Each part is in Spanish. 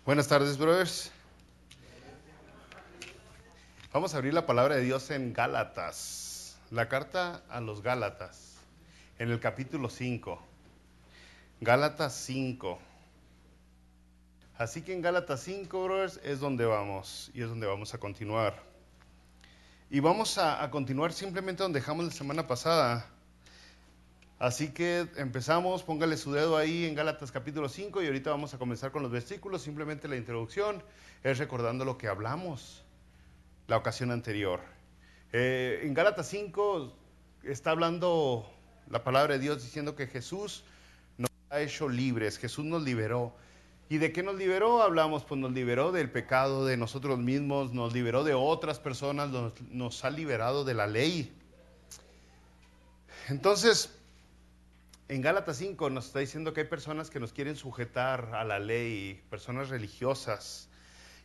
Buenas tardes, brothers. Vamos a abrir la palabra de Dios en Gálatas, la carta a los Gálatas, en el capítulo 5. Gálatas 5. Así que en Gálatas 5, brothers, es donde vamos y es donde vamos a continuar. Y vamos a continuar simplemente donde dejamos la semana pasada. Así que empezamos, póngale su dedo ahí en Gálatas capítulo 5 y ahorita vamos a comenzar con los versículos. Simplemente la introducción es recordando lo que hablamos la ocasión anterior. En Gálatas 5 está hablando la palabra de Dios diciendo que Jesús nos ha hecho libres, Jesús nos liberó. ¿Y de qué nos liberó? Hablamos, pues nos liberó del pecado de nosotros mismos, nos liberó de otras personas, nos ha liberado de la ley. Entonces, en Gálatas 5 nos está diciendo que hay personas que nos quieren sujetar a la ley, personas religiosas,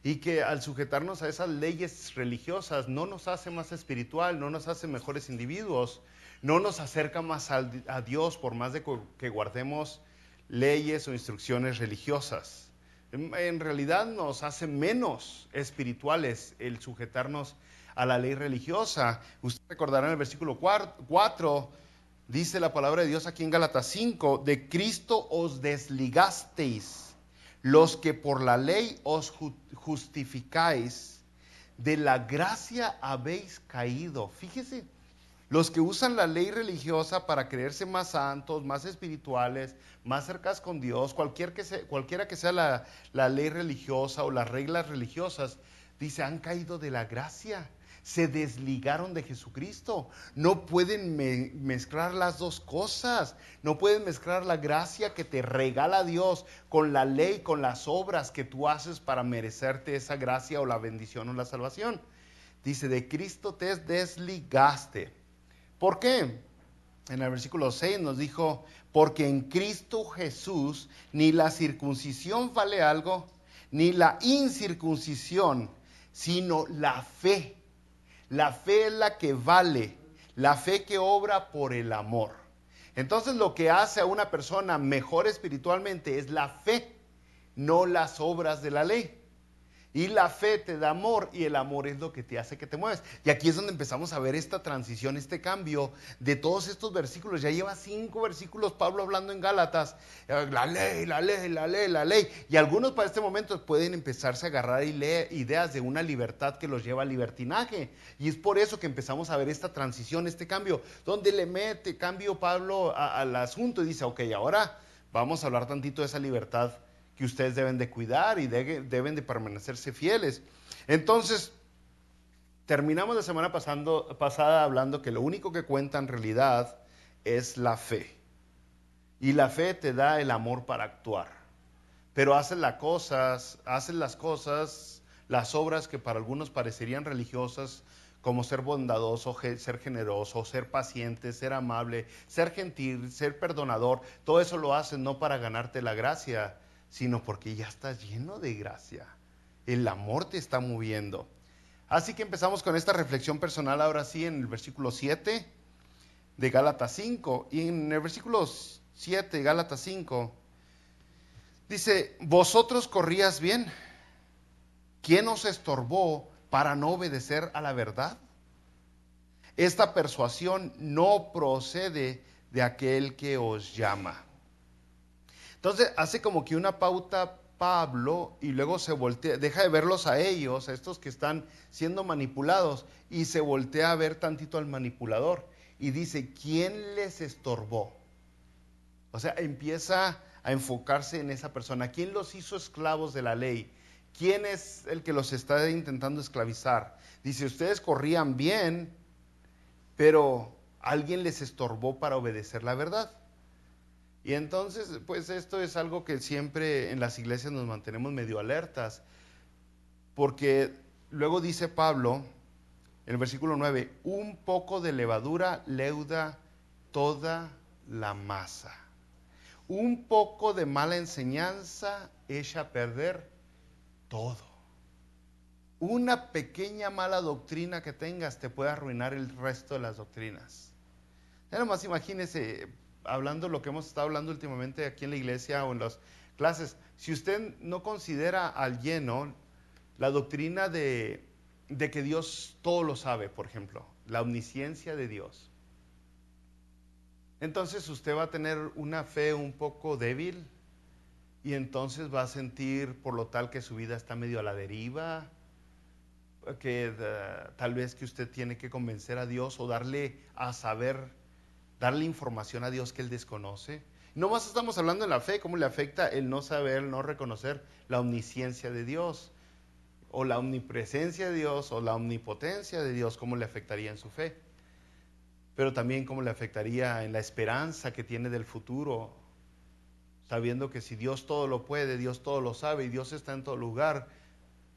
y que al sujetarnos a esas leyes religiosas no nos hace más espiritual, no nos hace mejores individuos, no nos acerca más a Dios por más de que guardemos leyes o instrucciones religiosas. En realidad nos hace menos espirituales el sujetarnos a la ley religiosa. Usted recordará en el versículo 4, dice la palabra de Dios aquí en Gálatas 5, de Cristo os desligasteis, los que por la ley os justificáis, de la gracia habéis caído. Fíjese, los que usan la ley religiosa para creerse más santos, más espirituales, más cercanos con Dios, cualquiera que sea la ley religiosa o las reglas religiosas, dice, han caído de la gracia. Se desligaron de Jesucristo. No pueden mezclar las dos cosas. No pueden mezclar la gracia que te regala Dios con la ley, con las obras que tú haces para merecerte esa gracia o la bendición o la salvación. Dice, de Cristo te desligaste. ¿Por qué? En el versículo 6 nos dijo, porque en Cristo Jesús ni la circuncisión vale algo, ni la incircuncisión, sino la fe. La fe es la que vale, la fe que obra por el amor. Entonces lo que hace a una persona mejor espiritualmente es la fe, no las obras de la ley. Y la fe te da amor y el amor es lo que te hace que te mueves. Y aquí es donde empezamos a ver esta transición, este cambio de todos estos versículos. Ya lleva 5 versículos Pablo hablando en Gálatas. La ley, la ley, la ley, la ley. Y algunos para este momento pueden empezarse a agarrar ideas de una libertad que los lleva al libertinaje. Y es por eso que empezamos a ver esta transición, este cambio, donde le mete cambio Pablo al asunto y dice, ok, ahora vamos a hablar tantito de esa libertad que ustedes deben de cuidar y deben de permanecerse fieles. Entonces, terminamos la semana pasada hablando que lo único que cuenta en realidad es la fe. Y la fe te da el amor para actuar. Pero haces las cosas, las obras que para algunos parecerían religiosas, como ser bondadoso, ser generoso, ser paciente, ser amable, ser gentil, ser perdonador. Todo eso lo haces no para ganarte la gracia, sino porque ya estás lleno de gracia. El amor te está moviendo. Así que empezamos con esta reflexión personal ahora sí en el versículo 7 de Gálatas 5. Y en el versículo 7 de Gálatas 5 dice, vosotros corrías bien. ¿Quién os estorbó para no obedecer a la verdad? Esta persuasión no procede de aquel que os llama. Entonces hace como que una pauta Pablo y luego se voltea, deja de verlos a ellos, a estos que están siendo manipulados, y se voltea a ver tantito al manipulador y dice, ¿quién les estorbó? O sea, empieza a enfocarse en esa persona. ¿Quién los hizo esclavos de la ley? ¿Quién es el que los está intentando esclavizar? Dice, ustedes corrían bien, pero alguien les estorbó para obedecer la verdad. Y entonces, pues esto es algo que siempre en las iglesias nos mantenemos medio alertas, porque luego dice Pablo, en el versículo 9, un poco de levadura leuda toda la masa. Un poco de mala enseñanza echa a perder todo. Una pequeña mala doctrina que tengas te puede arruinar el resto de las doctrinas. Ya nomás imagínese, hablando lo que hemos estado hablando últimamente aquí en la iglesia o en los clases. Si usted no considera al lleno la doctrina de que Dios todo lo sabe, por ejemplo, la omnisciencia de Dios, entonces usted va a tener una fe un poco débil y entonces va a sentir por lo tal que su vida está medio a la deriva, que tal vez que usted tiene que convencer a Dios o darle a saber, darle información a Dios que Él desconoce. No más estamos hablando de la fe, cómo le afecta el no saber, el no reconocer la omnisciencia de Dios, o la omnipresencia de Dios, o la omnipotencia de Dios, cómo le afectaría en su fe. Pero también cómo le afectaría en la esperanza que tiene del futuro, sabiendo que si Dios todo lo puede, Dios todo lo sabe y Dios está en todo lugar,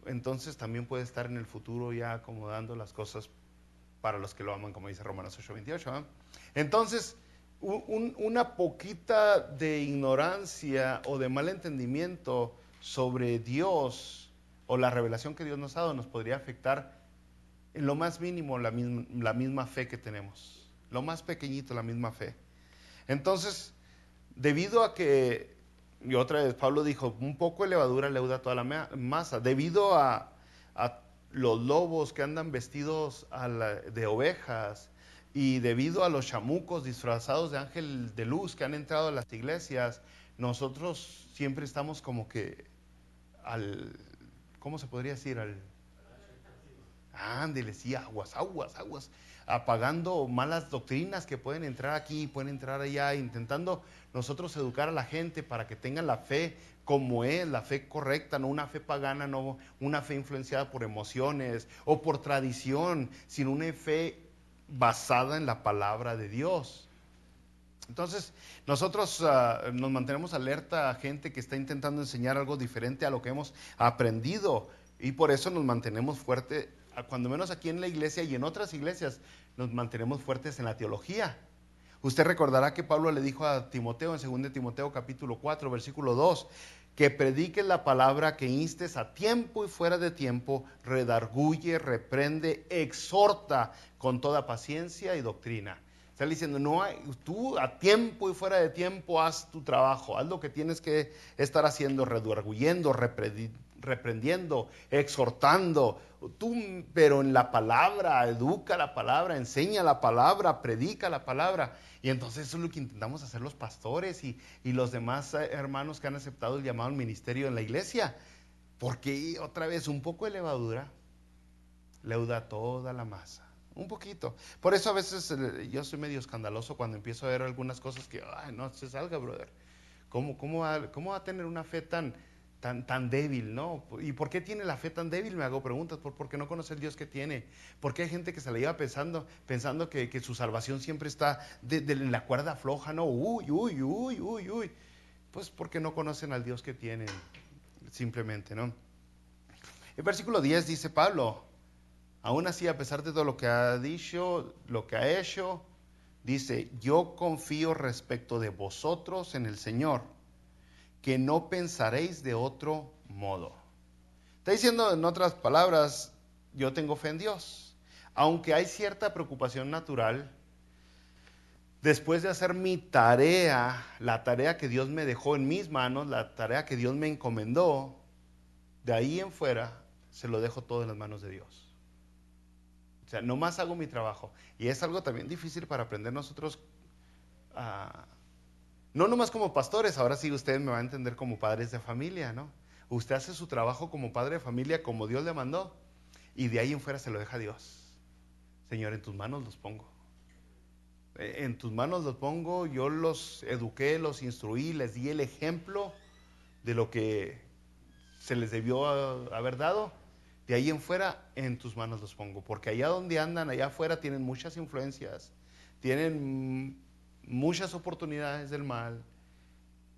entonces también puede estar en el futuro ya acomodando las cosas para los que lo aman, como dice Romanos 8:28. Entonces, una poquita de ignorancia o de mal entendimiento sobre Dios o la revelación que Dios nos ha dado nos podría afectar en lo más mínimo la misma fe que tenemos, lo más pequeñito, la misma fe. Entonces, debido a que, y otra vez Pablo dijo, un poco de levadura leuda toda la masa, debido a los lobos que andan vestidos de ovejas y debido a los chamucos disfrazados de ángel de luz que han entrado a las iglesias, nosotros siempre estamos como que ¿cómo se podría decir? Ándele, sí, aguas, apagando malas doctrinas que pueden entrar aquí, pueden entrar allá, intentando nosotros educar a la gente para que tengan la fe como es, la fe correcta, no una fe pagana, no una fe influenciada por emociones o por tradición, sino una fe basada en la palabra de Dios. Entonces, nosotros nos mantenemos alerta a gente que está intentando enseñar algo diferente a lo que hemos aprendido y por eso nos mantenemos fuertes, cuando menos aquí en la iglesia y en otras iglesias, nos mantenemos fuertes en la teología. Usted recordará que Pablo le dijo a Timoteo en 2 Timoteo capítulo 4, versículo 2, que prediques la palabra, que instes a tiempo y fuera de tiempo, redarguye, reprende, exhorta con toda paciencia y doctrina. Está diciendo, no hay, tú a tiempo y fuera de tiempo haz tu trabajo, haz lo que tienes que estar haciendo, redarguyendo, reprendiendo, exhortando, pero en la palabra, educa la palabra, enseña la palabra, predica la palabra. Y entonces eso es lo que intentamos hacer los pastores y los demás hermanos que han aceptado el llamado al ministerio en la iglesia. Porque otra vez, un poco de levadura leuda toda la masa. Un poquito. Por eso a veces yo soy medio escandaloso cuando empiezo a ver algunas cosas que, ay, no se salga, brother. ¿Cómo va a tener una fe tan débil, ¿no? ¿Y por qué tiene la fe tan débil? Me hago preguntas. ¿Por qué no conoce el Dios que tiene? ¿Por qué hay gente que se la lleva pensando que su salvación siempre está en la cuerda floja, ¿no? Uy. Pues porque no conocen al Dios que tienen, simplemente, ¿no? El versículo 10 dice Pablo, aún así, a pesar de todo lo que ha dicho, lo que ha hecho, dice, yo confío respecto de vosotros en el Señor, que no pensaréis de otro modo. Está diciendo, en otras palabras, yo tengo fe en Dios. Aunque hay cierta preocupación natural, después de hacer mi tarea, la tarea que Dios me dejó en mis manos, la tarea que Dios me encomendó, de ahí en fuera se lo dejo todo en las manos de Dios. O sea, nomás hago mi trabajo. Y es algo también difícil para aprender nosotros, no nomás como pastores, ahora sí ustedes me van a entender como padres de familia, ¿no? Usted hace su trabajo como padre de familia, como Dios le mandó, y de ahí en fuera se lo deja a Dios. Señor, en tus manos los pongo. En tus manos los pongo, yo los eduqué, los instruí, les di el ejemplo de lo que se les debió haber dado. De ahí en fuera, en tus manos los pongo, porque allá donde andan, allá afuera, tienen muchas influencias, tienen muchas oportunidades del mal,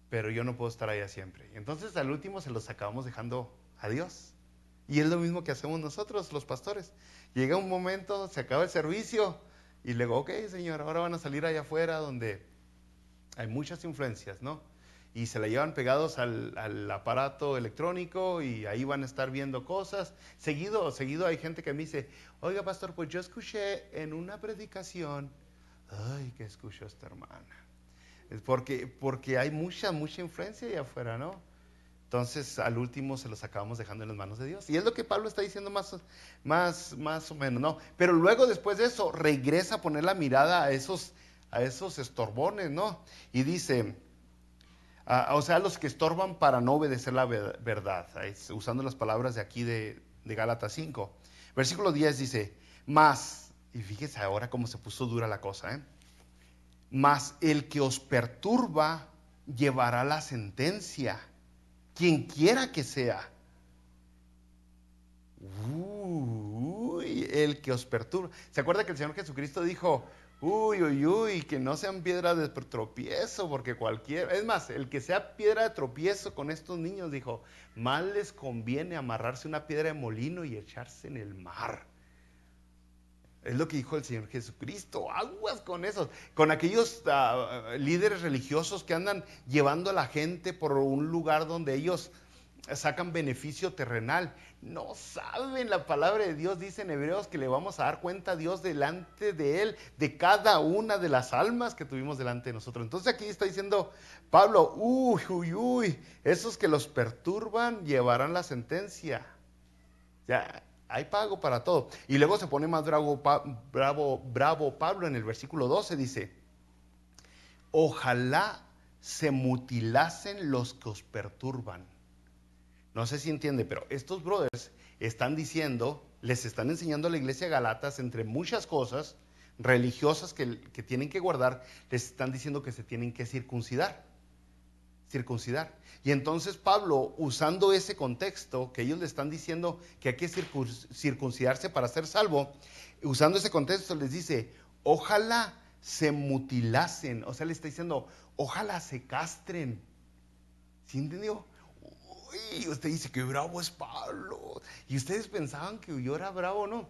pero yo no puedo estar allá siempre. Entonces, al último se los acabamos dejando a Dios. Y es lo mismo que hacemos nosotros, los pastores. Llega un momento, se acaba el servicio, y luego, ok, Señor, ahora van a salir allá afuera donde hay muchas influencias, ¿no? Y se la llevan pegados al aparato electrónico y ahí van a estar viendo cosas. Seguido hay gente que me dice, oiga, pastor, pues yo escuché en una predicación, ay, ¿qué escuchó esta hermana? Es porque hay mucha influencia allá afuera, ¿no? Entonces, al último se los acabamos dejando en las manos de Dios. Y es lo que Pablo está diciendo más o menos, ¿no? Pero luego, después de eso, regresa a poner la mirada a esos estorbones, ¿no? Y dice, o sea, los que estorban para no obedecer la verdad, usando las palabras de aquí de Gálatas 5. Versículo 10 dice, más, y fíjese ahora cómo se puso dura la cosa, más el que os perturba llevará la sentencia, quien quiera que sea. Uy, el que os perturba. ¿Se acuerda que el Señor Jesucristo dijo, uy, que no sean piedra de tropiezo, porque es más, el que sea piedra de tropiezo con estos niños, dijo, más les conviene amarrarse una piedra de molino y echarse en el mar. Es lo que dijo el Señor Jesucristo. Aguas con esos, con aquellos líderes religiosos que andan llevando a la gente por un lugar donde ellos sacan beneficio terrenal. No saben, la palabra de Dios dice en Hebreos que le vamos a dar cuenta a Dios delante de Él, de cada una de las almas que tuvimos delante de nosotros. Entonces aquí está diciendo Pablo, esos que los perturban llevarán la sentencia. Ya, hay pago para todo. Y luego se pone más bravo Pablo en el versículo 12, dice, ojalá se mutilasen los que os perturban. No sé si entiende, pero estos brothers están diciendo, les están enseñando a la iglesia de Galatas, entre muchas cosas religiosas que tienen que guardar, les están diciendo que se tienen que circuncidar. Y entonces Pablo, usando ese contexto, que ellos le están diciendo que hay que circuncidarse para ser salvo, usando ese contexto les dice, ojalá se mutilasen, o sea, le está diciendo, ojalá se castren. ¿Sí entendió? Uy, usted dice que bravo es Pablo. Y ustedes pensaban que yo era bravo, ¿no?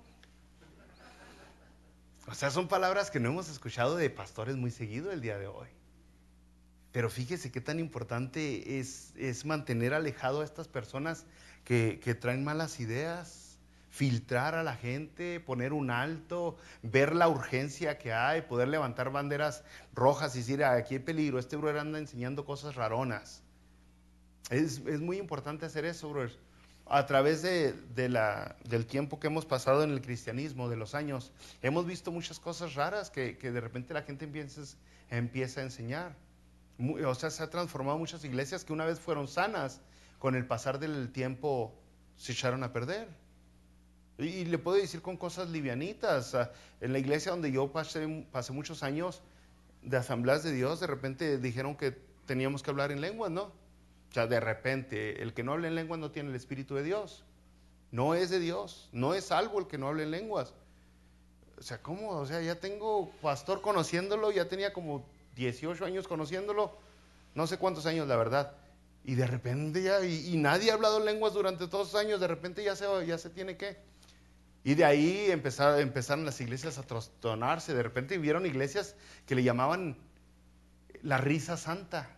O sea, son palabras que no hemos escuchado de pastores muy seguido el día de hoy. Pero fíjese qué tan importante es mantener alejado a estas personas que traen malas ideas, filtrar a la gente, poner un alto, ver la urgencia que hay, poder levantar banderas rojas y decir, aquí hay peligro, este brother anda enseñando cosas raronas. Es muy importante hacer eso, brother. A través del tiempo que hemos pasado en el cristianismo, de los años, hemos visto muchas cosas raras que de repente la gente empieza a enseñar. O sea, se ha transformado muchas iglesias que una vez fueron sanas, con el pasar del tiempo se echaron a perder. Y le puedo decir con cosas livianitas. En la iglesia donde yo pasé muchos años de asambleas de Dios, de repente dijeron que teníamos que hablar en lenguas, ¿no? O sea, de repente, el que no habla en lenguas no tiene el Espíritu de Dios. No es de Dios. No es salvo el que no hable en lenguas. O sea, ¿cómo? O sea, ya tengo pastor conociéndolo, ya tenía como 18 años conociéndolo, no sé cuántos años la verdad, y de repente ya, y nadie ha hablado lenguas durante todos esos años, de repente ya se tiene que, y de ahí empezaron las iglesias a trastornarse, de repente vieron iglesias que le llamaban la risa santa,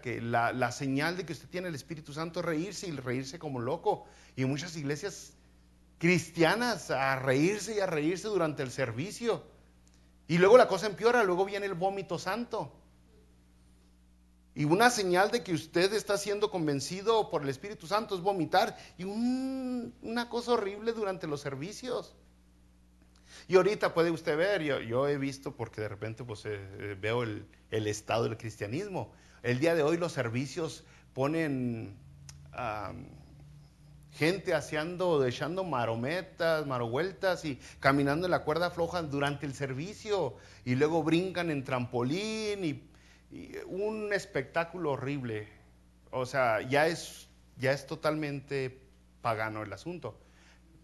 que la señal de que usted tiene el Espíritu Santo es reírse, y reírse como loco, y muchas iglesias cristianas a reírse durante el servicio. Y luego la cosa empeora, luego viene el vómito santo. Y una señal de que usted está siendo convencido por el Espíritu Santo es vomitar. Y una cosa horrible durante los servicios. Y ahorita puede usted ver, yo he visto, porque de repente pues, veo el estado del cristianismo. El día de hoy los servicios ponen gente echando marovueltas y caminando en la cuerda floja durante el servicio, y luego brincan en trampolín y un espectáculo horrible. O sea, ya es totalmente pagano el asunto.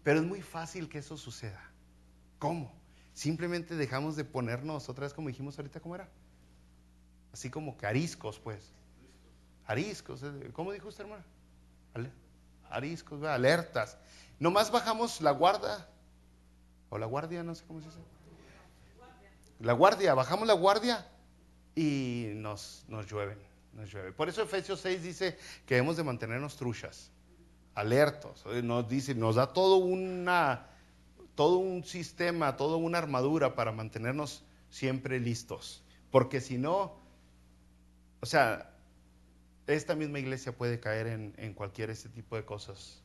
Pero es muy fácil que eso suceda. ¿Cómo? Simplemente dejamos de ponernos, otra vez como dijimos ahorita, ¿cómo era? Así como que ariscos, pues. Ariscos, ¿cómo dijo usted, hermano? Ariscos, alertas. Nomás bajamos la guardia, o la guardia, no sé cómo se dice. La guardia, bajamos la guardia y nos llueve. Por eso Efesios 6 dice que debemos de mantenernos truchas, alertos. Nos da todo un sistema, toda una armadura para mantenernos siempre listos. Porque si no, o sea, esta misma iglesia puede caer en cualquier este tipo de cosas.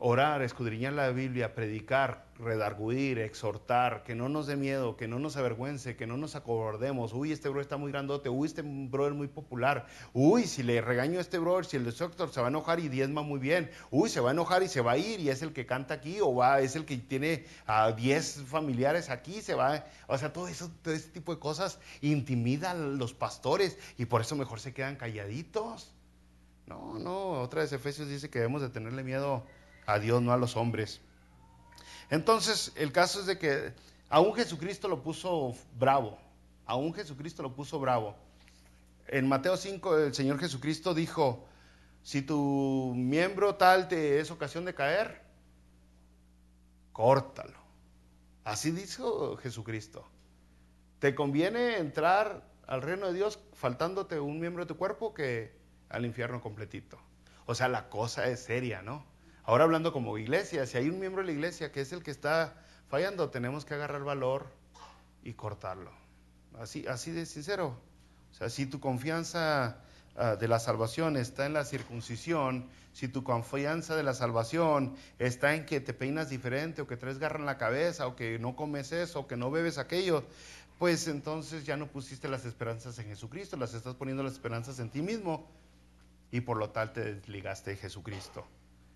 Orar, escudriñar la Biblia, predicar, redarguir, exhortar, que no nos dé miedo, que no nos avergüence, que no nos acobardemos. Uy, este bro está muy grandote, uy, este bro es muy popular. Uy, si le regaño a este bro, si el destructor se va a enojar y diezma muy bien. Uy, se va a enojar y se va a ir y es el que canta aquí o es el que tiene a 10 familiares aquí, se va. O sea, todo ese tipo de cosas intimida a los pastores y por eso mejor se quedan calladitos. No, otra vez Efesios dice que debemos de tenerle miedo a Dios, no a los hombres. Entonces, el caso es de que aún Jesucristo lo puso bravo, aún Jesucristo lo puso bravo. En Mateo 5 el Señor Jesucristo dijo, si tu miembro tal te es ocasión de caer, córtalo. Así dijo Jesucristo. ¿Te conviene entrar al reino de Dios faltándote un miembro de tu cuerpo que al infierno completito? O sea, la cosa es seria, ¿no? Ahora hablando como iglesia, si hay un miembro de la iglesia que es el que está fallando, tenemos que agarrar valor y cortarlo. Así de sincero. O sea, si tu confianza de la salvación está en la circuncisión, si tu confianza de la salvación está en que te peinas diferente o que traes garra en la cabeza o que no comes eso o que no bebes aquello, pues entonces ya no pusiste las esperanzas en Jesucristo, las estás poniendo las esperanzas en ti mismo y por lo tal te desligaste de Jesucristo.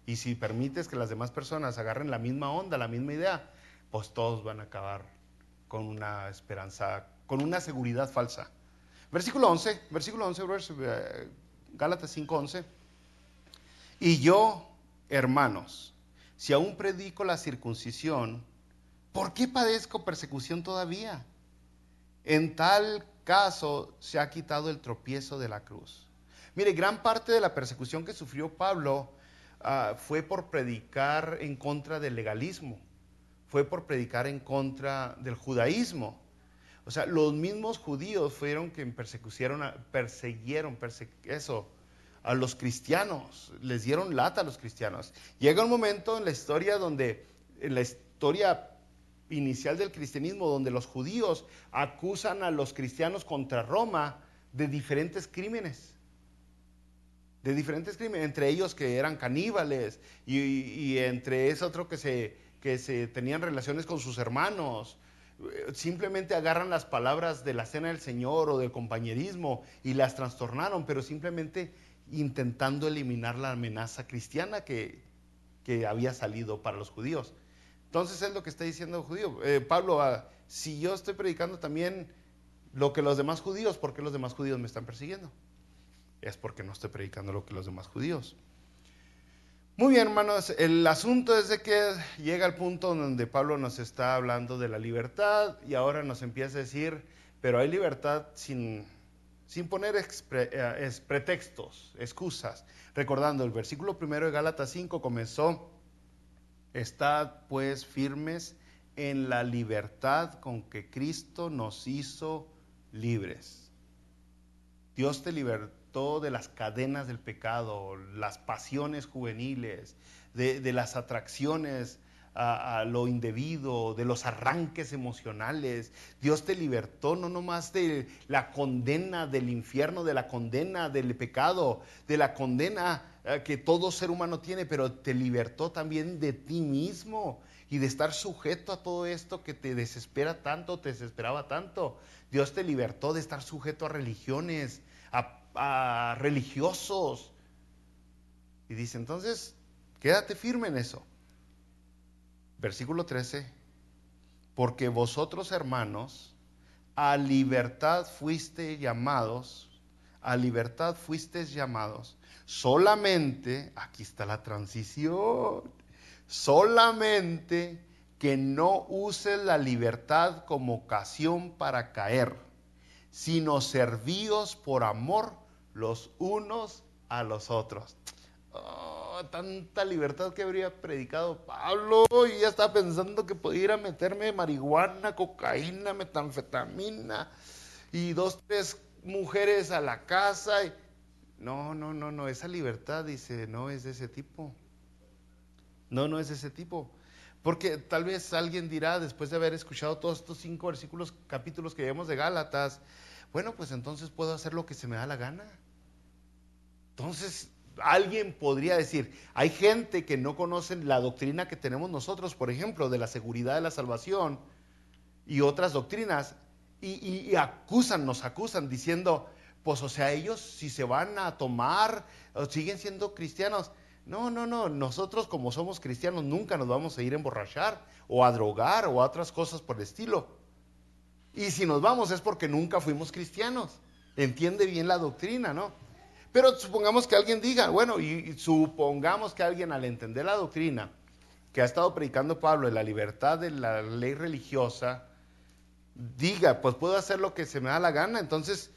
Y si permites que las demás personas agarren la misma onda, la misma idea, pues todos van a acabar con una esperanza, con una seguridad falsa. Versículo 11, Gálatas 5:11. Y yo, hermanos, si aún predico la circuncisión, ¿por qué padezco persecución todavía? En tal caso se ha quitado el tropiezo de la cruz. Mire, gran parte de la persecución que sufrió Pablo fue por predicar en contra del legalismo, fue por predicar en contra del judaísmo. O sea, los mismos judíos fueron quienes persiguieron a los cristianos, les dieron lata a los cristianos. Llega un momento en la historia en la historia inicial del cristianismo, donde los judíos acusan a los cristianos contra Roma de diferentes crímenes. Entre ellos que eran caníbales y entre ese otro que se tenían relaciones con sus hermanos. Simplemente agarran las palabras de la cena del Señor o del compañerismo y las trastornaron, pero simplemente intentando eliminar la amenaza cristiana que había salido para los judíos. Entonces es lo que está diciendo el judío. Pablo, si yo estoy predicando también lo que los demás judíos, ¿por qué los demás judíos me están persiguiendo? Es porque no estoy predicando lo que los demás judíos. Muy bien, hermanos, el asunto es de que llega al punto donde Pablo nos está hablando de la libertad y ahora nos empieza a decir, pero hay libertad sin poner pretextos, excusas. Recordando, el versículo 1 de Gálatas 5 comenzó, estad pues firmes en la libertad con que Cristo nos hizo libres. Dios te libertó de las cadenas del pecado, las pasiones juveniles, de las atracciones a lo indebido, de los arranques emocionales. Dios te libertó no nomás de la condena del infierno, de la condena del pecado, de la condena que todo ser humano tiene, pero te libertó también de ti mismo y de estar sujeto a todo esto que te desespera tanto, te desesperaba tanto. Dios te libertó de estar sujeto a religiones, a religiosos. Y dice, entonces, quédate firme en eso. Versículo 13, porque vosotros, hermanos, a libertad fuisteis llamados, solamente, aquí está la transición, solamente que no uses la libertad como ocasión para caer, sino servíos por amor los unos a los otros. Oh, tanta libertad que habría predicado Pablo, y ya estaba pensando que podía ir a meterme marihuana, cocaína, metanfetamina y 2, 3 mujeres a la casa. No, esa libertad, dice, no es de ese tipo. No es de ese tipo. Porque tal vez alguien dirá, después de haber escuchado todos estos 5 capítulos que llevamos de Gálatas, bueno, pues entonces puedo hacer lo que se me da la gana. Entonces, alguien podría decir, hay gente que no conoce la doctrina que tenemos nosotros, por ejemplo, de la seguridad de la salvación y otras doctrinas, y nos acusan diciendo, pues o sea, ellos si se van a tomar, o siguen siendo cristianos. No, nosotros como somos cristianos nunca nos vamos a ir a emborrachar, o a drogar, o a otras cosas por el estilo. Y si nos vamos es porque nunca fuimos cristianos. Entiende bien la doctrina, ¿no? Pero supongamos que alguien diga, bueno, y supongamos que alguien al entender la doctrina que ha estado predicando Pablo de la libertad de la ley religiosa, diga, pues puedo hacer lo que se me da la gana. Entonces,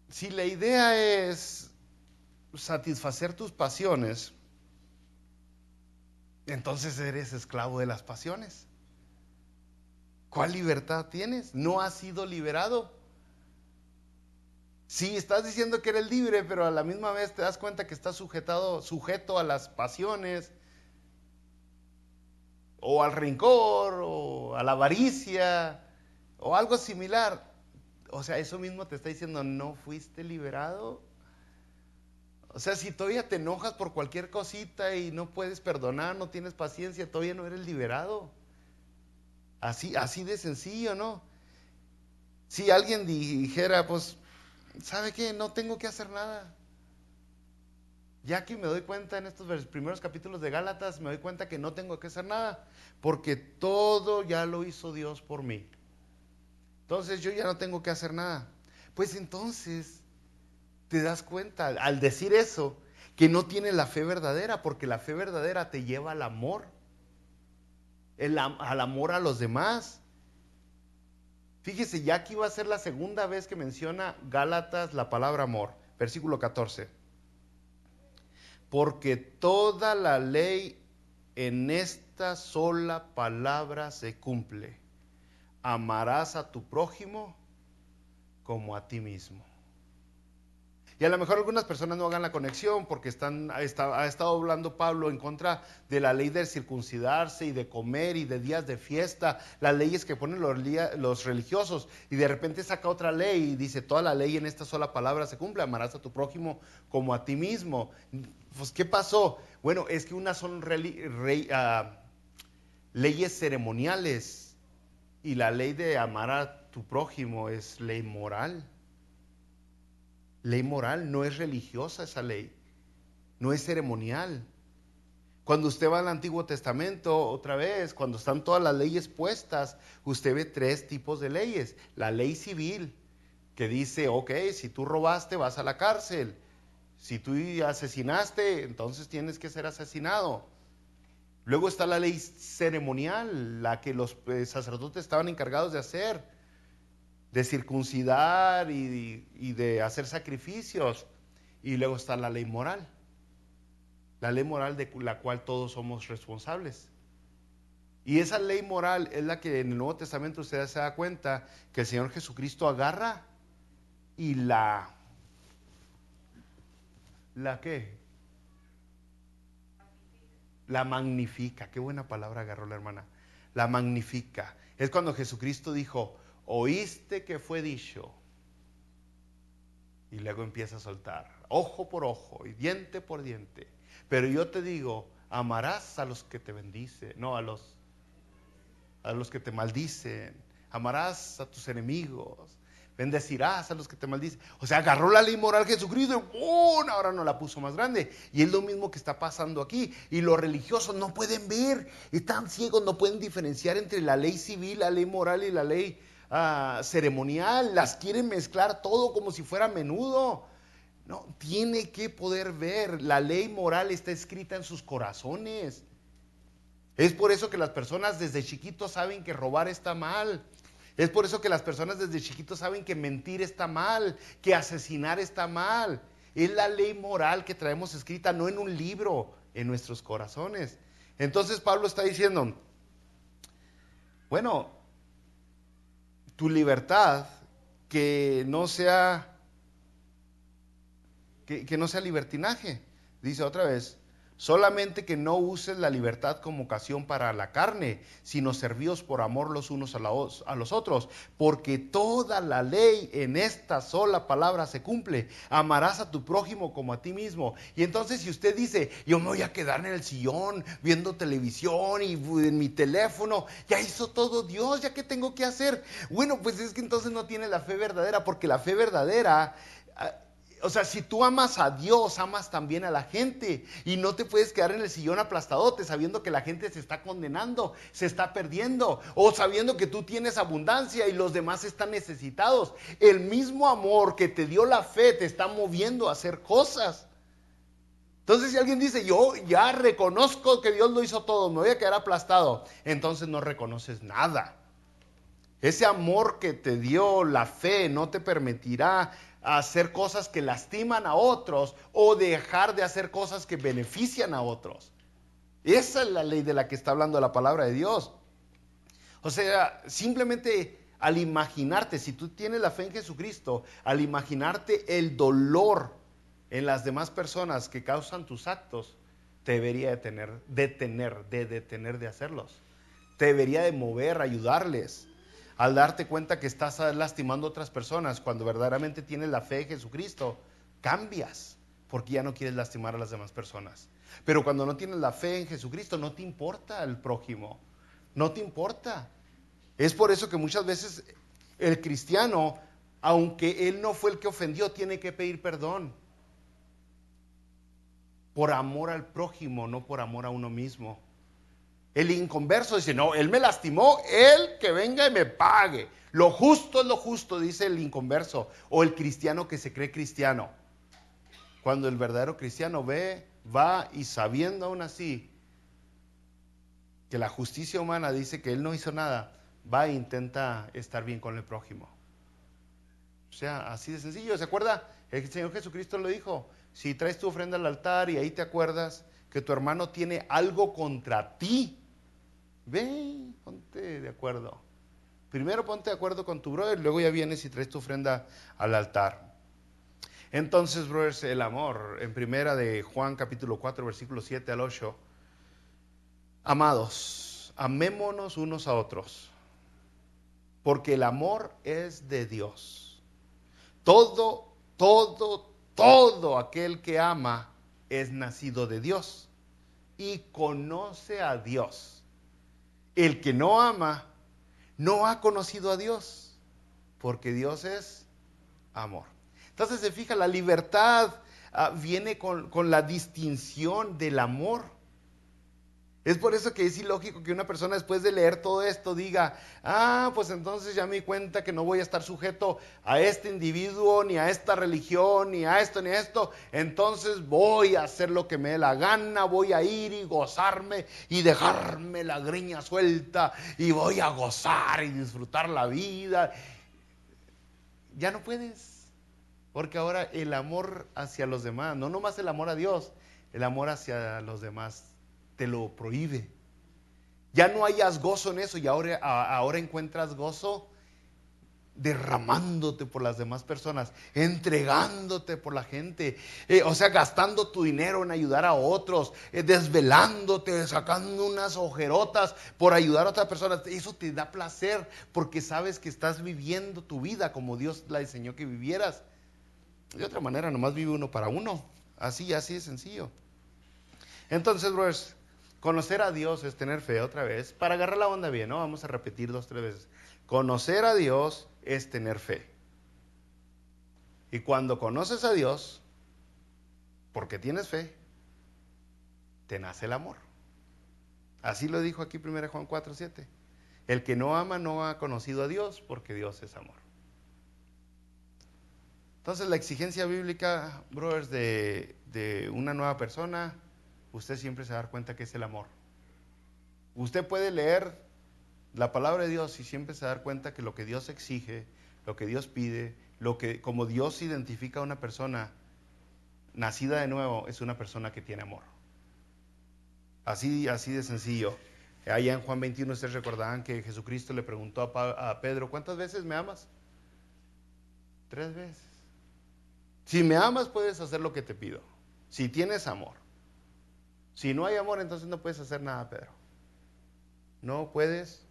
si la idea es satisfacer tus pasiones, entonces eres esclavo de las pasiones. ¿Cuál libertad tienes? No has sido liberado. Sí, estás diciendo que eres libre, pero a la misma vez te das cuenta que estás sujeto a las pasiones, o al rencor, o a la avaricia, o algo similar. O sea, eso mismo te está diciendo, ¿no fuiste liberado? O sea, si todavía te enojas por cualquier cosita y no puedes perdonar, no tienes paciencia, todavía no eres liberado. Así de sencillo, ¿no? Si alguien dijera, pues, ¿sabe qué? No tengo que hacer nada. Ya que me doy cuenta en estos primeros capítulos de Gálatas, me doy cuenta que no tengo que hacer nada, porque todo ya lo hizo Dios por mí. Entonces yo ya no tengo que hacer nada. Pues entonces te das cuenta, al decir eso, que no tienes la fe verdadera, porque la fe verdadera te lleva al amor, al amor a los demás. Fíjese, ya aquí va a ser la segunda vez que menciona Gálatas la palabra amor. Versículo 14. Porque toda la ley en esta sola palabra se cumple. Amarás a tu prójimo como a ti mismo. Y a lo mejor algunas personas no hagan la conexión porque ha estado hablando Pablo en contra de la ley de circuncidarse y de comer y de días de fiesta, las leyes que ponen los religiosos, y de repente saca otra ley y dice, toda la ley en esta sola palabra se cumple, amarás a tu prójimo como a ti mismo. Pues, ¿qué pasó? Bueno, es que unas son leyes ceremoniales y la ley de amar a tu prójimo es ley moral. Ley moral, no es religiosa esa ley, no es ceremonial. Cuando usted va al Antiguo Testamento, otra vez, cuando están todas las leyes puestas, usted ve tres tipos de leyes. La ley civil, que dice, ok, si tú robaste vas a la cárcel, si tú asesinaste, entonces tienes que ser asesinado. Luego está la ley ceremonial, la que los sacerdotes estaban encargados de hacer, de circuncidar y de hacer sacrificios. Y luego está la ley moral de la cual todos somos responsables. Y esa ley moral es la que en el Nuevo Testamento usted se da cuenta que el Señor Jesucristo agarra y ¿la qué? La magnifica. Qué buena palabra agarró la hermana. La magnifica. Es cuando Jesucristo dijo, oíste que fue dicho. Y luego empieza a soltar, ojo por ojo y diente por diente. Pero yo te digo, amarás a los que te bendicen, no a los que te maldicen. Amarás a tus enemigos. Bendecirás a los que te maldicen. O sea, agarró la ley moral Jesucristo y ¡pum! Ahora no la puso más grande. Y es lo mismo que está pasando aquí. Y los religiosos no pueden ver, están ciegos, no pueden diferenciar entre la ley civil, la ley moral y la ley ceremonial. Las quieren mezclar todo como si fuera menudo. No, tiene que poder ver. La ley moral está escrita en sus corazones. Es por eso que las personas desde chiquitos saben que robar está mal. Es por eso que las personas desde chiquitos saben que mentir está mal, que asesinar está mal. Es la ley moral que traemos escrita, no en un libro, en nuestros corazones. Entonces Pablo está diciendo, bueno, tu libertad que no sea libertinaje. Dice otra vez, Solamente que no uses la libertad como ocasión para la carne, sino servíos por amor los unos a los otros. Porque toda la ley en esta sola palabra se cumple. Amarás a tu prójimo como a ti mismo. Y entonces si usted dice, yo me voy a quedar en el sillón viendo televisión y en mi teléfono, ya hizo todo Dios, ¿ya qué tengo que hacer? Bueno, pues es que entonces no tiene la fe verdadera, porque la fe verdadera... O sea, si tú amas a Dios, amas también a la gente. Y no te puedes quedar en el sillón aplastadote sabiendo que la gente se está condenando, se está perdiendo. O sabiendo que tú tienes abundancia y los demás están necesitados. El mismo amor que te dio la fe te está moviendo a hacer cosas. Entonces si alguien dice, yo ya reconozco que Dios lo hizo todo, me voy a quedar aplastado. Entonces no reconoces nada. Ese amor que te dio la fe no te permitirá hacer cosas que lastiman a otros o dejar de hacer cosas que benefician a otros. Esa es la ley de la que está hablando la palabra de Dios. O sea, simplemente al imaginarte, si tú tienes la fe en Jesucristo, al imaginarte el dolor en las demás personas que causan tus actos, te debería detener de hacerlos. Te debería de mover, ayudarles. Al darte cuenta que estás lastimando a otras personas, cuando verdaderamente tienes la fe en Jesucristo, cambias, porque ya no quieres lastimar a las demás personas. Pero cuando no tienes la fe en Jesucristo, no te importa el prójimo, no te importa. Es por eso que muchas veces el cristiano, aunque él no fue el que ofendió, tiene que pedir perdón. Por amor al prójimo, no por amor a uno mismo. El inconverso dice, no, él me lastimó, él que venga y me pague. Lo justo es lo justo, dice el inconverso, o el cristiano que se cree cristiano. Cuando el verdadero cristiano va y sabiendo aún así que la justicia humana dice que él no hizo nada, va e intenta estar bien con el prójimo. O sea, así de sencillo. ¿Se acuerda? El Señor Jesucristo lo dijo. Si traes tu ofrenda al altar y ahí te acuerdas que tu hermano tiene algo contra ti, ve, ponte de acuerdo. Primero ponte de acuerdo con tu brother, luego ya vienes y traes tu ofrenda al altar. Entonces, brothers, el amor, en primera de Juan capítulo 4, versículos 7 al 8. Amados, amémonos unos a otros, porque el amor es de Dios. Todo aquel que ama es nacido de Dios y conoce a Dios. El que no ama no ha conocido a Dios, porque Dios es amor. Entonces se fija, la libertad viene con la distinción del amor. Es por eso que es ilógico que una persona después de leer todo esto diga, pues entonces ya me di cuenta que no voy a estar sujeto a este individuo, ni a esta religión, ni a esto, ni a esto. Entonces voy a hacer lo que me dé la gana, voy a ir y gozarme y dejarme la greña suelta y voy a gozar y disfrutar la vida. Ya no puedes, porque ahora el amor hacia los demás, no nomás el amor a Dios, el amor hacia los demás te lo prohíbe. Ya no hayas gozo en eso y ahora encuentras gozo derramándote por las demás personas, entregándote por la gente, o sea, gastando tu dinero en ayudar a otros, desvelándote, sacando unas ojerotas por ayudar a otras personas. Eso te da placer porque sabes que estás viviendo tu vida como Dios la diseñó que vivieras. De otra manera, nomás vive uno para uno. Así de sencillo. Entonces, brothers, conocer a Dios es tener fe otra vez. Para agarrar la onda bien, ¿no? Vamos a repetir 2, 3 veces. Conocer a Dios es tener fe. Y cuando conoces a Dios, porque tienes fe, te nace el amor. Así lo dijo aquí 1 Juan 4, 7. El que no ama no ha conocido a Dios, porque Dios es amor. Entonces la exigencia bíblica, brothers, de una nueva persona, usted siempre se va a dar cuenta que es el amor. Usted puede leer la palabra de Dios y siempre se va a dar cuenta que lo que Dios exige, lo que Dios pide, como Dios identifica a una persona nacida de nuevo, es una persona que tiene amor. Así de sencillo. Allá en Juan 21 ustedes recordarán que Jesucristo le preguntó a Pedro, ¿cuántas veces me amas? 3 veces. Si me amas puedes hacer lo que te pido, si tienes amor. Si no hay amor, entonces no puedes hacer nada, Pedro. No puedes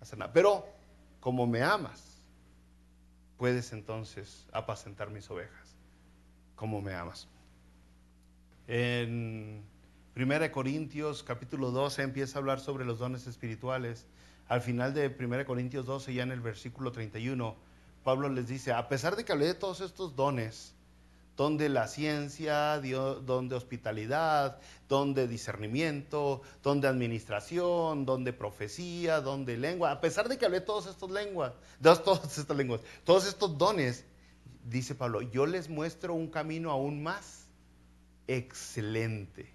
hacer nada. Pero como me amas, puedes entonces apacentar mis ovejas. Como me amas. En 1 Corintios capítulo 12 empieza a hablar sobre los dones espirituales. Al final de 1 Corintios 12, ya en el versículo 31, Pablo les dice, a pesar de que hablé de todos estos dones, don de la ciencia, don de hospitalidad, don de discernimiento, don de administración, don de profecía, don de lengua, a pesar de que hablé de todas estas lenguas, todos estos dones, dice Pablo, yo les muestro un camino aún más excelente.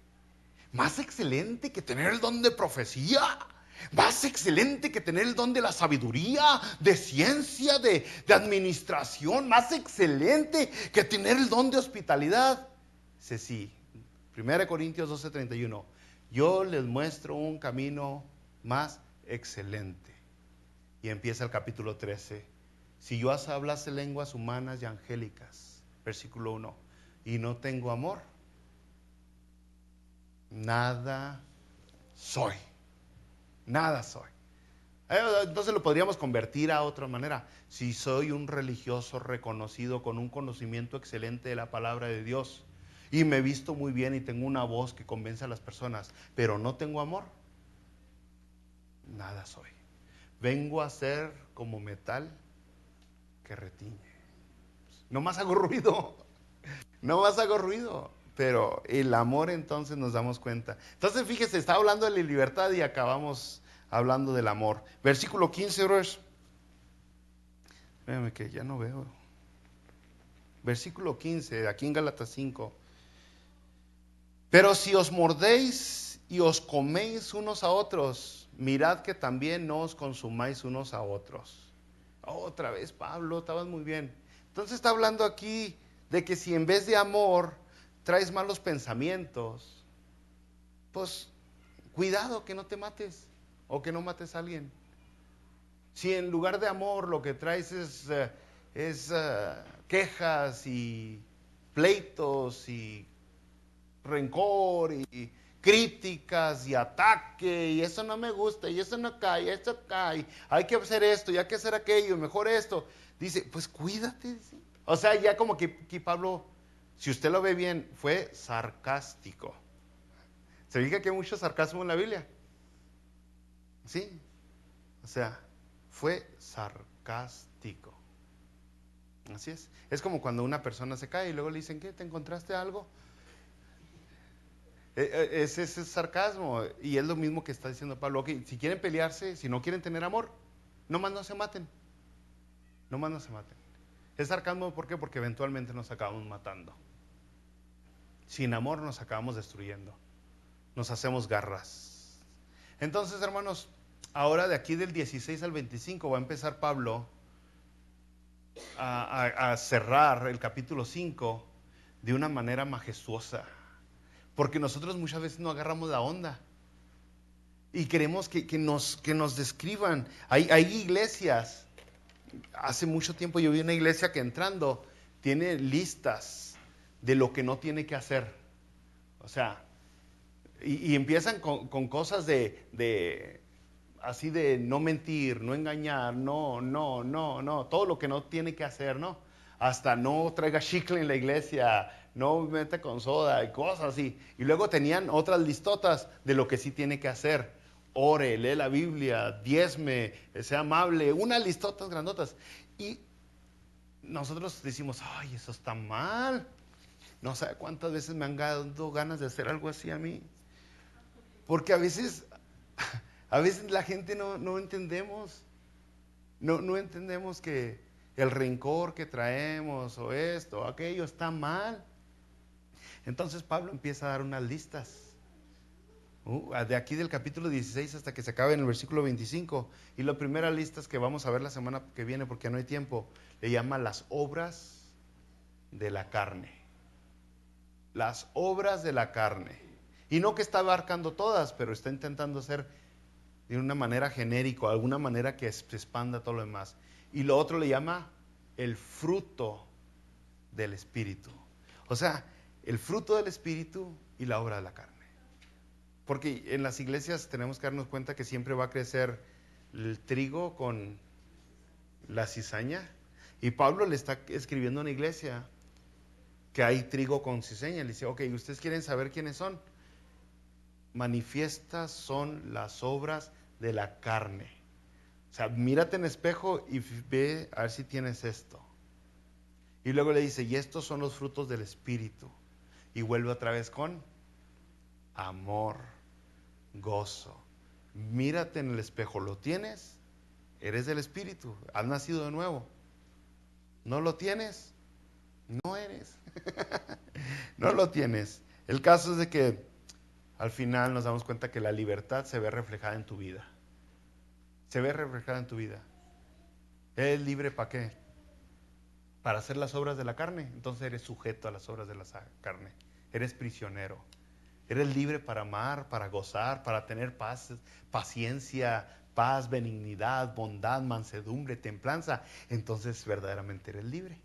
Más excelente que tener el don de profecía. Más excelente que tener el don de la sabiduría, de ciencia, de administración. Más excelente que tener el don de hospitalidad. Sí. 1 Corintios 12:31. Yo les muestro un camino más excelente. Y empieza el capítulo 13. Si yo hablase lenguas humanas y angélicas, versículo 1, y no tengo amor, nada soy. Nada soy. Entonces lo podríamos convertir a otra manera. Si soy un religioso reconocido con un conocimiento excelente de la palabra de Dios y me he visto muy bien y tengo una voz que convence a las personas, pero no tengo amor, nada soy. Vengo a ser como metal que retiñe. No más hago ruido. No más hago ruido. Pero el amor, entonces nos damos cuenta. Entonces fíjese, está hablando de la libertad y acabamos hablando del amor. Versículo 15, bros. Espérame que ya no veo. Versículo 15, aquí en Gálatas 5. Pero si os mordéis y os coméis unos a otros, mirad que también no os consumáis unos a otros. Otra vez, Pablo, estabas muy bien. Entonces está hablando aquí de que si en vez de amor traes malos pensamientos, pues cuidado que no te mates o que no mates a alguien. Si en lugar de amor lo que traes es quejas y pleitos y rencor y críticas y ataque y eso no me gusta y eso no cae, esto cae, hay que hacer esto y hay que hacer aquello, mejor esto, dice, pues cuídate. O sea, ya como que Pablo, si usted lo ve bien, fue sarcástico. ¿Se fija que hay mucho sarcasmo en la Biblia? Sí, o sea, fue sarcástico. Así es. Es como cuando una persona se cae y luego le dicen, ¿qué? ¿Te encontraste algo? Ese es sarcasmo. Y es lo mismo que está diciendo Pablo. Okay, si quieren pelearse, si no quieren tener amor, nomás no se maten. Nomás no se maten. Es sarcasmo, ¿por qué? Porque eventualmente nos acabamos matando. Sin amor nos acabamos destruyendo. Nos hacemos garras. Entonces, hermanos, ahora de aquí del 16 al 25 va a empezar Pablo a cerrar el capítulo 5 de una manera majestuosa. Porque nosotros muchas veces no agarramos la onda. Y queremos que nos describan. Hay iglesias. Hace mucho tiempo yo vi una iglesia que entrando tiene listas de lo que no tiene que hacer. O sea, y empiezan con cosas así de no mentir, no engañar, no, todo lo que no tiene que hacer, ¿no? Hasta no traiga chicle en la iglesia, no mete con soda y cosas así. Y luego tenían otras listotas de lo que sí tiene que hacer. Ore, lee la Biblia, diezme, sea amable, unas listotas grandotas. Y nosotros decimos, ay, eso está mal. No sé cuántas veces me han dado ganas de hacer algo así a mí. Porque a veces la gente no entendemos. No entendemos que el rencor que traemos o esto o aquello está mal. Entonces Pablo empieza a dar unas listas. De aquí del capítulo 16 hasta que se acabe en el versículo 25. Y la primera lista que vamos a ver la semana que viene porque no hay tiempo, le llama las obras de la carne. Las obras de la carne. Y no que está abarcando todas, pero está intentando hacer de una manera genérica, alguna manera que se expanda todo lo demás. Y lo otro le llama el fruto del Espíritu. O sea, el fruto del Espíritu y la obra de la carne. Porque en las iglesias tenemos que darnos cuenta que siempre va a crecer el trigo con la cizaña. Y Pablo le está escribiendo a una iglesia que hay trigo con cizaña. Le dice, ok, ¿ustedes quieren saber quiénes son? Manifiestas son las obras de la carne. O sea, mírate en espejo y ve a ver si tienes esto. Y luego le dice, y estos son los frutos del Espíritu. Y vuelve otra vez con amor, gozo. Mírate en el espejo, ¿lo tienes? Eres del Espíritu, has nacido de nuevo. ¿No lo tienes? No eres. No lo tienes. El caso es de que al final nos damos cuenta que la libertad se ve reflejada en tu vida. Se ve reflejada en tu vida. ¿Eres libre para qué? Para hacer las obras de la carne. Entonces eres sujeto a las obras de la carne. Eres prisionero. Eres libre para amar, para gozar, para tener paz, paciencia, paz, benignidad, bondad, mansedumbre, templanza. Entonces verdaderamente eres libre.